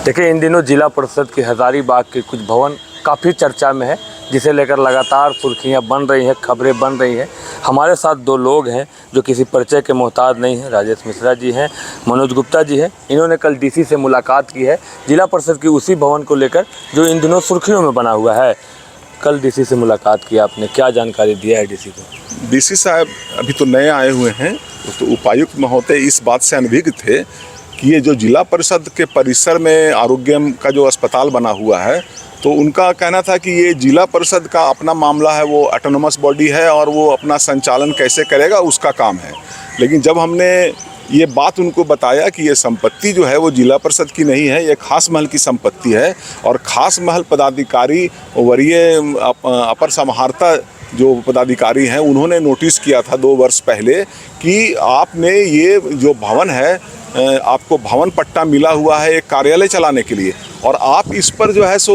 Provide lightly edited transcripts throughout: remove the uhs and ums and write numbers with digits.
देखिए, इन दिनों जिला परिषद के हजारीबाग के कुछ भवन काफ़ी चर्चा में है, जिसे लेकर लगातार सुर्खियां बन रही हैं, खबरें बन रही हैं। हमारे साथ दो लोग हैं जो किसी परिचय के मोहताज नहीं हैं। राजेश मिश्रा जी हैं, मनोज गुप्ता जी हैं। इन्होंने कल डीसी से मुलाकात की है जिला परिषद की उसी भवन को लेकर जो इन दिनों सुर्खियों में बना हुआ है। कल डीसी से मुलाकात की आपने, क्या जानकारी दिया है डीसी को? डीसी साहब अभी तो नए आए हुए हैं, तो उपायुक्त महोदय इस बात से अनभिज्ञ थे कि ये जो जिला परिषद के परिसर में आरोग्यम का जो अस्पताल बना हुआ है, तो उनका कहना था कि ये जिला परिषद का अपना मामला है, वो ऑटोनोमस बॉडी है और वो अपना संचालन कैसे करेगा उसका काम है। लेकिन जब हमने ये बात उनको बताया कि ये संपत्ति जो है वो जिला परिषद की नहीं है, ये खास महल की संपत्ति है और खास महल पदाधिकारी वरीय अपर समाहर्ता जो पदाधिकारी हैं उन्होंने नोटिस किया था 2 वर्ष पहले कि आपने ये जो भवन है, आपको भवन पट्टा मिला हुआ है एक कार्यालय चलाने के लिए और आप इस पर जो है सो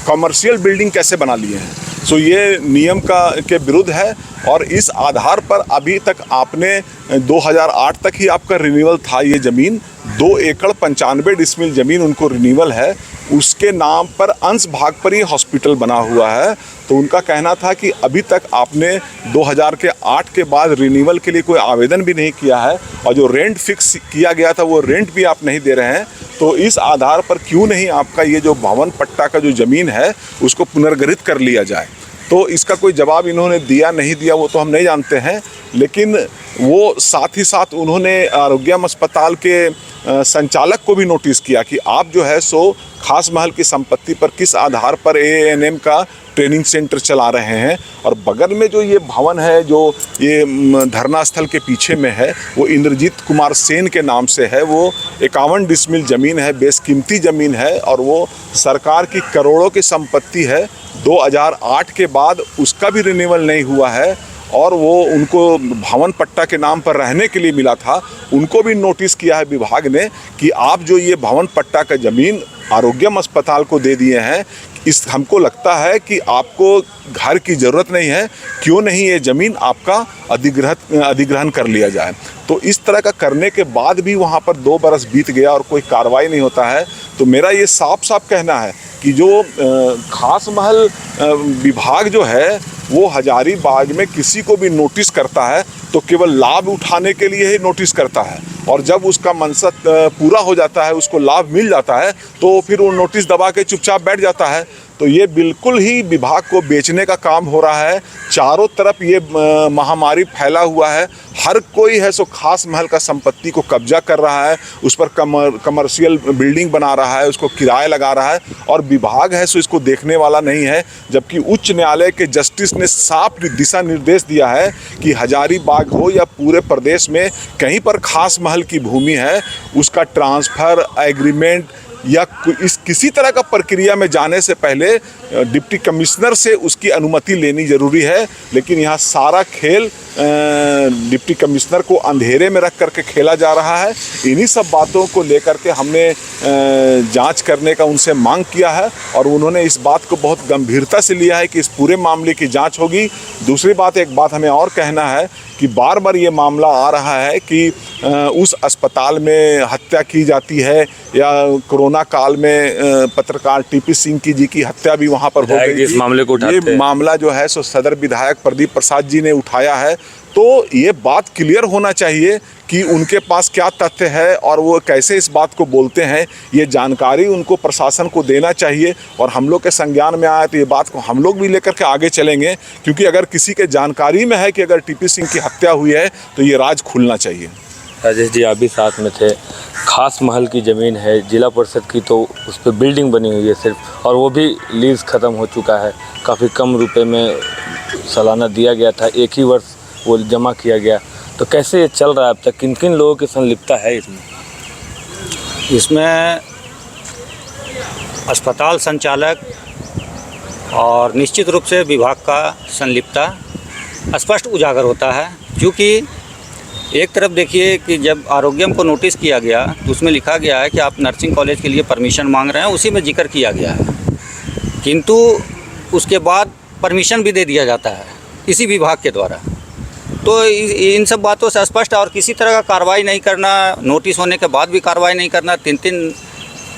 कमर्शियल बिल्डिंग कैसे बना लिए हैं। सो ये नियम के विरुद्ध है और इस आधार पर अभी तक आपने 2008 तक ही आपका रिन्यूअल था। ये ज़मीन 2 एकड़ 95 डिसमिल ज़मीन उनको रिन्यूअल है, उसके नाम पर अंश भाग पर ही हॉस्पिटल बना हुआ है। तो उनका कहना था कि अभी तक आपने 2008 के बाद रिन्यूअल के लिए कोई आवेदन भी नहीं किया है और जो रेंट फिक्स किया गया था वो रेंट भी आप नहीं दे रहे हैं। तो इस आधार पर क्यों नहीं आपका ये जो भवन पट्टा का जो ज़मीन है उसको पुनर्गठित कर लिया जाए। तो इसका कोई जवाब इन्होंने दिया नहीं दिया वो तो हम नहीं जानते हैं, लेकिन वो साथ ही साथ उन्होंने आरोग्यम अस्पताल के संचालक को भी नोटिस किया कि आप जो है सो खास महल की संपत्ति पर किस आधार पर AANM का ट्रेनिंग सेंटर चला रहे हैं। और बगल में जो ये भवन है जो ये धरना स्थल के पीछे में है वो इंद्रजीत कुमार सेन के नाम से है। वो 51 डिसमिल ज़मीन है, बेशकीमती ज़मीन है और वो सरकार की करोड़ों की संपत्ति है। 2008 के बाद उसका भी रिन्यूअल नहीं हुआ है और वो उनको भवन पट्टा के नाम पर रहने के लिए मिला था। उनको भी नोटिस किया है विभाग ने कि आप जो ये भवन पट्टा का ज़मीन आरोग्यम अस्पताल को दे दिए हैं, इस हमको लगता है कि आपको घर की ज़रूरत नहीं है, क्यों नहीं ये ज़मीन आपका अधिग्रहण कर लिया जाए। तो इस तरह का करने के बाद भी वहाँ पर 2 बरस बीत गया और कोई कार्रवाई नहीं होता है। तो मेरा ये साफ साफ कहना है कि जो खास महल विभाग जो है वो हजारीबाग में किसी को भी नोटिस करता है तो केवल लाभ उठाने के लिए ही नोटिस करता है और जब उसका मनसत पूरा हो जाता है, उसको लाभ मिल जाता है, तो फिर वो नोटिस दबा के चुपचाप बैठ जाता है। तो ये बिल्कुल ही विभाग को बेचने का काम हो रहा है। चारों तरफ ये महामारी फैला हुआ है, हर कोई है सो खास महल का संपत्ति को कब्जा कर रहा है, उस पर कमर्शियल बिल्डिंग बना रहा है, उसको किराया लगा रहा है और विभाग है सो इसको देखने वाला नहीं है। जबकि उच्च न्यायालय के जस्टिस ने साफ दिशा निर्देश दिया है कि हजारीबाग हो या पूरे प्रदेश में कहीं पर खास महल की भूमि है, उसका ट्रांसफ़र एग्रीमेंट या इस किसी तरह का प्रक्रिया में जाने से पहले डिप्टी कमिश्नर से उसकी अनुमति लेनी ज़रूरी है। लेकिन यहाँ सारा खेल डिप्टी कमिश्नर को अंधेरे में रख करके खेला जा रहा है। इन्हीं सब बातों को लेकर के हमने जांच करने का उनसे मांग किया है और उन्होंने इस बात को बहुत गंभीरता से लिया है कि इस पूरे मामले की जांच होगी। दूसरी बात, एक बात हमें और कहना है कि बार बार ये मामला आ रहा है कि उस अस्पताल में हत्या की जाती है या कोरोना काल में पत्रकार TP सिंह जी की हत्या भी वहाँ पर हो गई। इस मामले को ये मामला जो है सो सदर विधायक प्रदीप प्रसाद जी ने उठाया है। तो ये बात क्लियर होना चाहिए कि उनके पास क्या तथ्य है और वो कैसे इस बात को बोलते हैं, ये जानकारी उनको प्रशासन को देना चाहिए और हम लोग के संज्ञान में आए तो ये बात को हम लोग भी लेकर के आगे चलेंगे। क्योंकि अगर किसी के जानकारी में है कि अगर TP सिंह की हत्या हुई है तो ये राज खुलना चाहिए। राजेश जी, आप भी साथ में थे। खास महल की ज़मीन है जिला परिषद की, तो उस पर बिल्डिंग बनी हुई है सिर्फ, और वो भी लीज़ ख़त्म हो चुका है। काफ़ी कम रुपए में सालाना दिया गया था, एक ही वर्ष वो जमा किया गया। तो कैसे ये चल रहा है अब तक? किन किन लोगों की संलिप्तता है इसमें अस्पताल संचालक और निश्चित रूप से विभाग का संलिप्तता स्पष्ट उजागर होता है। क्योंकि एक तरफ देखिए कि जब आरोग्यम को नोटिस किया गया तो उसमें लिखा गया है कि आप नर्सिंग कॉलेज के लिए परमिशन मांग रहे हैं, उसी में जिक्र किया गया है, किंतु उसके बाद परमिशन भी दे दिया जाता है इसी विभाग के द्वारा। तो इन सब बातों से स्पष्ट, और किसी तरह का कार्रवाई नहीं करना, नोटिस होने के बाद भी कार्रवाई नहीं करना, 3-3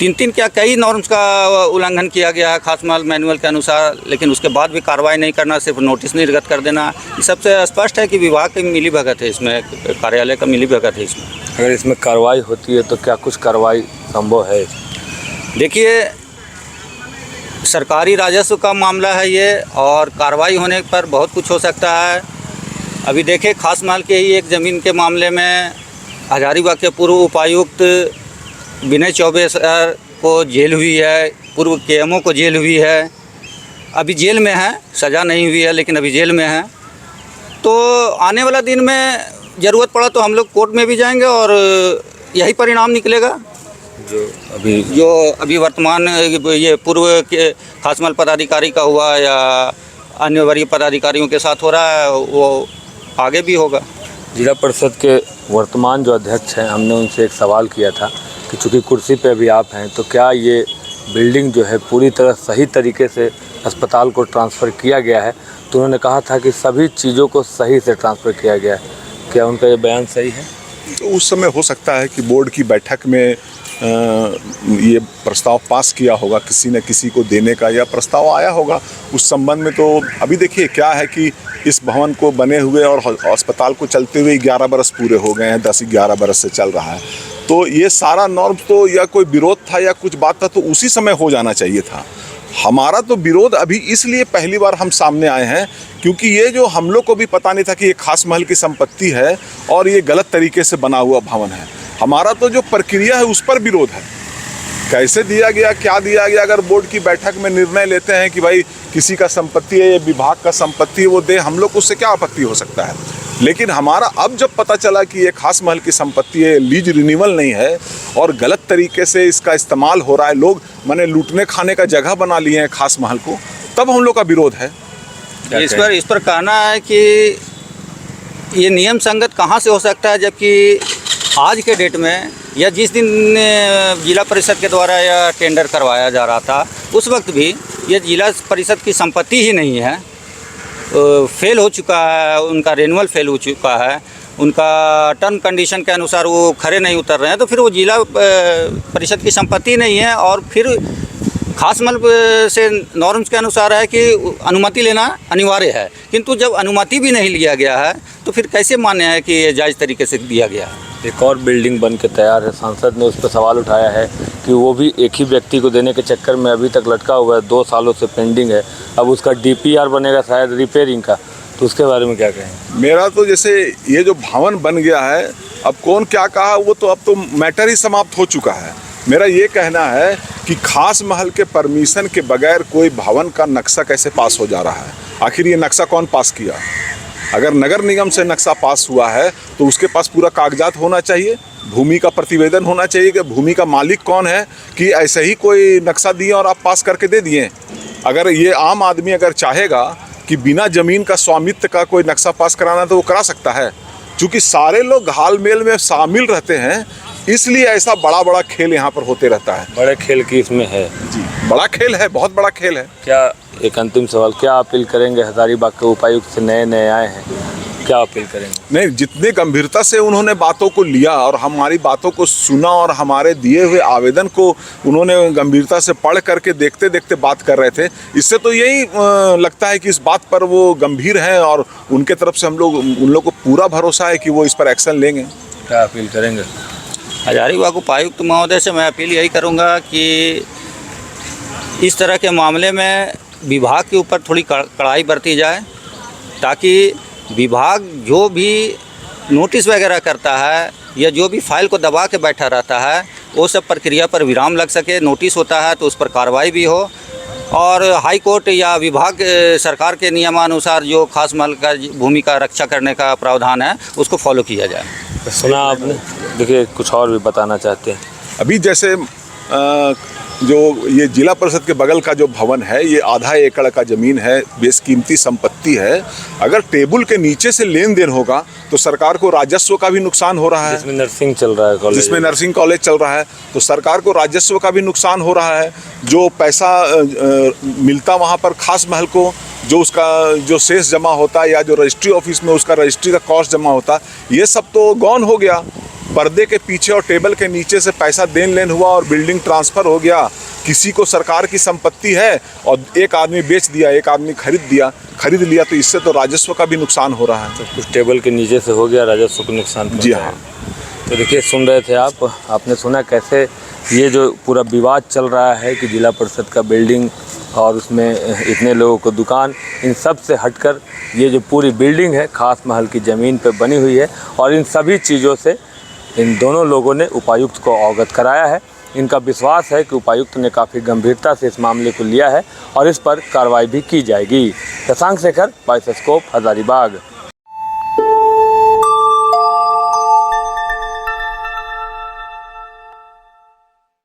तीन क्या कई नॉर्म्स का उल्लंघन किया गया है खास माल मैनुअल के अनुसार, लेकिन उसके बाद भी कार्रवाई नहीं करना, सिर्फ नोटिस निर्गत कर देना, ये सबसे स्पष्ट है कि विभाग की मिलीभगत है इसमें, कार्यालय का मिलीभगत है इसमें। अगर इसमें कार्रवाई होती है तो क्या कुछ कार्रवाई संभव है? देखिए, सरकारी राजस्व का मामला है ये, और कार्रवाई होने पर बहुत कुछ हो सकता है। अभी देखिए, खास माल के ही एक ज़मीन के मामले में हजारीबाग के पूर्व उपायुक्त विनय चौबे सर को जेल हुई है, पूर्व केएमओ को जेल हुई है, अभी जेल में है, सज़ा नहीं हुई है लेकिन अभी जेल में है। तो आने वाला दिन में ज़रूरत पड़ा तो हम लोग कोर्ट में भी जाएंगे और यही परिणाम निकलेगा। जो अभी वर्तमान ये पूर्व के खास माल पदाधिकारी का हुआ या अन्य वरीय पदाधिकारियों के साथ हो रहा है, वो आगे भी होगा। जिला परिषद के वर्तमान जो अध्यक्ष हैं, हमने उनसे एक सवाल किया था कि चूँकि कुर्सी पे अभी आप हैं, तो क्या ये बिल्डिंग जो है पूरी तरह सही तरीके से अस्पताल को ट्रांसफ़र किया गया है? तो उन्होंने कहा था कि सभी चीज़ों को सही से ट्रांसफ़र किया गया है। क्या उनका ये बयान सही है? तो उस समय हो सकता है कि बोर्ड की बैठक में ये प्रस्ताव पास किया होगा, किसी न किसी को देने का या प्रस्ताव आया होगा उस संबंध में। तो अभी देखिए क्या है कि इस भवन को बने हुए और अस्पताल को चलते हुए 11 बरस पूरे हो गए हैं, 10-11 बरस से चल रहा है। तो ये सारा नॉर्म तो या कोई विरोध था या कुछ बात था तो उसी समय हो जाना चाहिए था। हमारा तो विरोध अभी इसलिए पहली बार हम सामने आए हैं क्योंकि ये जो हम लोग को भी पता नहीं था कि ये खास महल की संपत्ति है और ये गलत तरीके से बना हुआ भवन है। हमारा तो जो प्रक्रिया है उस पर विरोध है, कैसे दिया गया, क्या दिया गया। अगर बोर्ड की बैठक में निर्णय लेते हैं कि भाई किसी का संपत्ति है, ये विभाग का संपत्ति है, वो दे, हम लोग उससे क्या आपत्ति हो सकता है। लेकिन हमारा अब जब पता चला कि ये खास महल की संपत्ति है, लीज रिन्यूअल नहीं है और गलत तरीके से इसका इस्तेमाल हो रहा है, लोग माने लूटने खाने का जगह बना लिए हैं खास महल को, तब हम लोग का विरोध है। इस पर कहना है कि ये नियम संगत कहाँ से हो सकता है, जबकि आज के डेट में या जिस दिन जिला परिषद के द्वारा यह टेंडर करवाया जा रहा था उस वक्त भी ये जिला परिषद की संपत्ति ही नहीं है, फेल हो चुका है, उनका रेनुअल फेल हो चुका है, उनका टर्म कंडीशन के अनुसार वो खरे नहीं उतर रहे हैं, तो फिर वो जिला परिषद की संपत्ति नहीं है। और फिर खास माल से नॉर्म्स के अनुसार है कि अनुमति लेना अनिवार्य है, किंतु जब अनुमति भी नहीं लिया गया है तो फिर कैसे मान्य है कि ये जायज़ तरीके से दिया गया है। एक और बिल्डिंग बन के तैयार है, सांसद ने उस पर सवाल उठाया है कि वो भी एक ही व्यक्ति को देने के चक्कर में अभी तक लटका हुआ है, 2 सालों से पेंडिंग है। अब उसका DPR बनेगा शायद रिपेयरिंग का, तो उसके बारे में क्या कहें? मेरा तो जैसे ये जो भवन बन गया है, अब कौन क्या कहा वो तो अब तो मैटर ही समाप्त हो चुका है। मेरा ये कहना है कि खास महल के परमिशन के बगैर कोई भवन का नक्शा कैसे पास हो जा रहा है। आखिर ये नक्शा कौन पास किया? अगर नगर निगम से नक्शा पास हुआ है तो उसके पास पूरा कागजात होना चाहिए, भूमि का प्रतिवेदन होना चाहिए कि भूमि का मालिक कौन है, कि ऐसे ही कोई नक्शा दिए और आप पास करके दे दिए। अगर ये आम आदमी अगर चाहेगा कि बिना ज़मीन का स्वामित्व का कोई नक्शा पास कराना तो वो करा सकता है। चूँकि सारे लोग हालमेल में शामिल रहते हैं इसलिए ऐसा बड़ा बड़ा खेल यहाँ पर होते रहता है। बड़े खेल की इसमें है जी, बड़ा खेल है, बहुत बड़ा खेल है। क्या एक अंतिम सवाल, क्या अपील करेंगे? हजारीबाग के उपायुक्त से नए आए हैं, क्या अपील करेंगे? नहीं, जितने गंभीरता से उन्होंने बातों को लिया और हमारी बातों को सुना और हमारे दिए हुए आवेदन को उन्होंने गंभीरता से पढ़ करके देखते देखते बात कर रहे थे, इससे तो यही लगता है कि इस बात पर वो गंभीर हैं और उनके तरफ से उन लोग को पूरा भरोसा है कि वो इस पर एक्शन लेंगे। क्या अपील करेंगे? हजारीबाग उपायुक्त महोदय से मैं अपील यही करूंगा कि इस तरह के मामले में विभाग के ऊपर थोड़ी कड़ाई बरती जाए, ताकि विभाग जो भी नोटिस वगैरह करता है या जो भी फाइल को दबा के बैठा रहता है वो सब प्रक्रिया पर विराम लग सके। नोटिस होता है तो उस पर कार्रवाई भी हो और हाई कोर्ट या विभाग सरकार के नियमानुसार जो खास माल का भूमि का रक्षा करने का प्रावधान है उसको फॉलो किया जाए। सुना आपने? देखिए, कुछ और भी बताना चाहते हैं। अभी जैसे जो ये जिला परिषद के बगल का जो भवन है, ये आधा एकड़ का ज़मीन है, बेशकीमती संपत्ति है। अगर टेबल के नीचे से लेन देन होगा तो सरकार को राजस्व का भी नुकसान हो रहा है। जिसमें नर्सिंग चल रहा है कॉलेज, जिसमें नर्सिंग कॉलेज चल रहा है, तो सरकार को राजस्व का भी नुकसान हो रहा है। जो पैसा मिलता वहाँ पर खास महल को, जो उसका जो शेष जमा होता है या जो रजिस्ट्री ऑफिस में उसका रजिस्ट्री का कॉस्ट जमा होता है, ये सब तो गौन हो गया। पर्दे के पीछे और टेबल के नीचे से पैसा देन लेन हुआ और बिल्डिंग ट्रांसफ़र हो गया, किसी को सरकार की संपत्ति है और एक आदमी बेच दिया, एक आदमी खरीद लिया, तो इससे तो राजस्व का भी नुकसान हो रहा है। तो कुछ टेबल के नीचे से हो गया, राजस्व को नुकसान जी हाँ। तो देखिए, सुन रहे थे आपने सुना कैसे ये जो पूरा विवाद चल रहा है कि जिला परिषद का बिल्डिंग और उसमें इतने लोगों को दुकान, इन सब से हटकर ये जो पूरी बिल्डिंग है खास महल की ज़मीन पर बनी हुई है और इन सभी चीज़ों से इन दोनों लोगों ने उपायुक्त को अवगत कराया है। इनका विश्वास है कि उपायुक्त ने काफ़ी गंभीरता से इस मामले को लिया है और इस पर कार्रवाई भी की जाएगी। Shashank Shekhar, voice of scope, Hazaribagh.